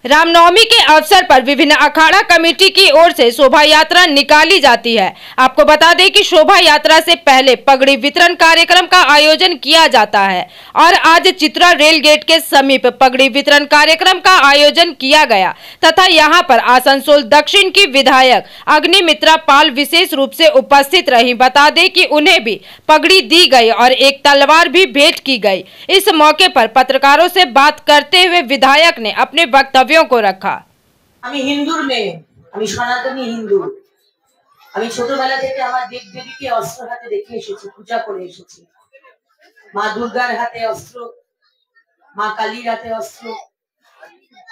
रामनवमी के अवसर पर विभिन्न अखाड़ा कमेटी की ओर से शोभा यात्रा निकाली जाती है। आपको बता दें कि शोभा यात्रा से पहले पगड़ी वितरण कार्यक्रम का आयोजन किया जाता है और आज चित्रा रेल गेट के समीप पगड़ी वितरण कार्यक्रम का आयोजन किया गया तथा यहां पर आसनसोल दक्षिण की विधायक अग्निमित्रा पाल विशेष रूप से उपस्थित रही। बता दें कि उन्हें भी पगड़ी दी गई और एक तलवार भी भेंट की गई। इस मौके पर पत्रकारों से बात करते हुए विधायक ने अपने वक्तव्य को रखा। আমি হিন্দুর মেয়ে, আমি সনাতনী হিন্দু। আমি ছোটবেলা থেকে আমার দেব দেবীকে অস্ত্র হাতে দেখে এসেছি, পূজা করে এসেছি। মা দুর্গার হাতে অস্ত্র, মা কালীর হাতে অস্ত্র,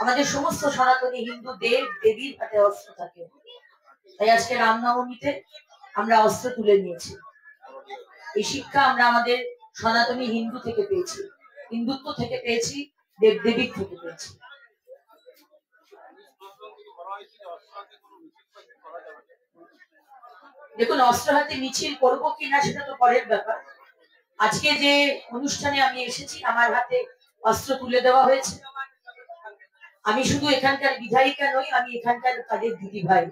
আমাদের সমস্ত সনাতনী হিন্দু দেব দেবীর হাতে অস্ত্র থাকে। তাই আজকে রামনবমীতে আমরা অস্ত্র তুলে নিয়েছি। এই শিক্ষা আমরা আমাদের সনাতনী হিন্দু থেকে পেয়েছি, হিন্দুত্ব থেকে পেয়েছি, দেব দেবীর থেকে পেয়েছি। দেখুন, অস্ত্র হাতে মিছিল করবো কিনা সেটা তো পরের ব্যাপার। আজকে যে অনুষ্ঠানে আমি এসেছি, আমার হাতে অস্ত্র তুলে দেওয়া হয়েছে। আমি শুধু এখানকার বিধায়িকা নই, আমি এখানকার তাদের দিদি ভাই।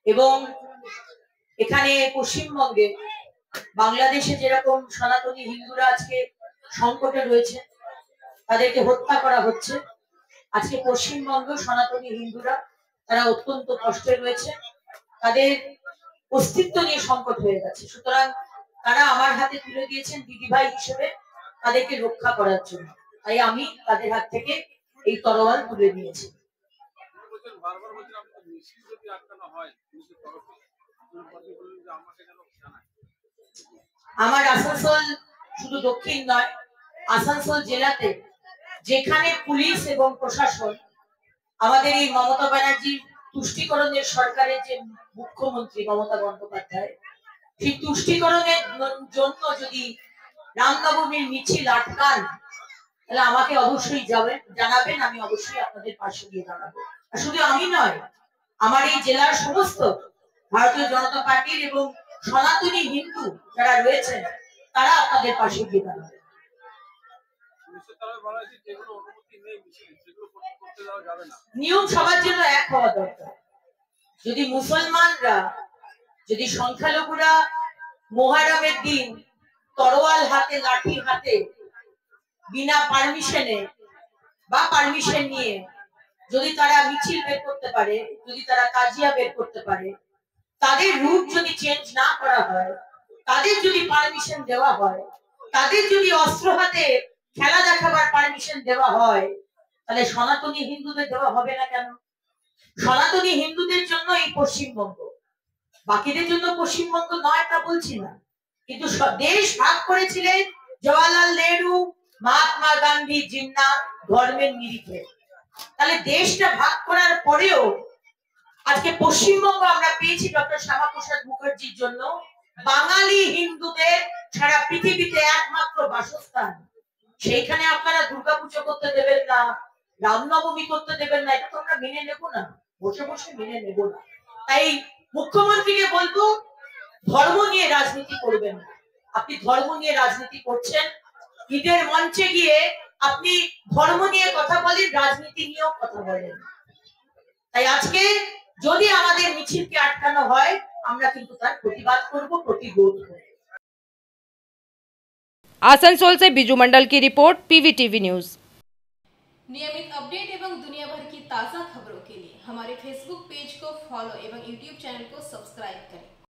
এবং এখানে পশ্চিমবঙ্গে বাংলাদেশে যেরকম সনাতনী হিন্দুরা আজকে সংকটে রয়েছে, তাদেরকে হত্যা করা হচ্ছে, আজকে পশ্চিমবঙ্গ সনাতনী হিন্দুরা তারা অত্যন্ত কষ্টে রয়েছে, তাদের অস্তিত্ব নিয়ে সংকট হয়ে গেছে। সুতরাং তারা আমার হাতে তুলে দিয়েছেন দিদিভাই হিসেবে তাদেরকে রক্ষা করার জন্য। তাই আমি তাদের হাত থেকে এই তরোয়াল তুলে নিয়েছি। আমার আসানসোল শুধু দক্ষিণ নয়, আসানসোল জেলাতে যেখানে পুলিশ এবং প্রশাসন আমাদের এই মমতা ব্যানার্জির তুষ্টিকরণের সরকারের যে মুখ্যমন্ত্রী মমতা বন্দ্যোপাধ্যায়, সেই তুষ্টিকরণের জন্য যদি রামনবমীর মিছিল আটকান, তাহলে আমাকে অবশ্যই জানাবেন, আমি অবশ্যই আপনাদের পাশে গিয়ে দাঁড়াবো। আর শুধু আমি নয়, আমার এই জেলার সমস্ত ভারতীয় জনতা পার্টির এবং সনাতনী হিন্দু যারা রয়েছেন তারা আপনাদের পাশে গিয়ে দাঁড়াবে। নিয়ম সবার জন্য এক হওয়া দরকার। যদি মুসলমানরা, যদি সংখ্যালঘুরা মোহরমের দিন তরোয়াল হাতে, লাঠি হাতে, বিনা পারমিশনে বা পারমিশন নিয়ে যদি তারা মিছিল বের করতে পারে, যদি তারা তাজিয়া বের করতে পারে, তাদের রুট যদি চেঞ্জ না করা হয়, তাদের যদি পারমিশন দেওয়া হয়, তাদের যদি অস্ত্র হাতে খেলা দেখাবার পারমিশন দেওয়া হয়, তাহলে সনাতনী হিন্দুদের দেওয়া হবে না কেন? সনাতনী হিন্দুদের জন্য এই পশ্চিমবঙ্গ, বাকিদের জন্য পশ্চিমবঙ্গ নয় তা বলছি না, কিন্তু দেশ ভাগ করেছিলেন জওয়াহরলাল নেহরু, মহাত্মা গান্ধী, জিন্না ধর্মের নিরিখে। তাহলে দেশটা ভাগ করার পরেও আজকে পশ্চিমবঙ্গ আমরা পেয়েছি ডক্টর শ্যামাপ্রসাদ মুখার্জির জন্য বাঙালি হিন্দুদের সারা পৃথিবীতে একমাত্র বাসস্থান। সেইখানে আপনারা দুর্গাপুজো করতে দেবেন না, রামনবমী করতে দেবেন না, এটা তো আমরা মেনে নেব না, বসে বসে মেনে নেব না। তাই মুখ্যমন্ত্রীকে বলবো, ধর্ম নিয়ে রাজনীতি করবেন না। আপনি ধর্ম নিয়ে রাজনীতি করছেন, ঈদের মঞ্চে গিয়ে আপনি ধর্ম নিয়ে কথা বলেন, রাজনীতি নিয়েও কথা বলেন। তাই আজকে যদি আমাদের মিছিলকে আটকানো হয়, আমরা কিন্তু তার প্রতিবাদ করব, প্রতিরোধ করব। आसनसोल से बिजू मंडल की रिपोर्ट, पीवीटीवी न्यूज। नियमित अपडेट एवं दुनिया भर की ताज़ा खबरों के लिए हमारे फेसबुक पेज को फॉलो एवं यूट्यूब चैनल को सब्सक्राइब करें।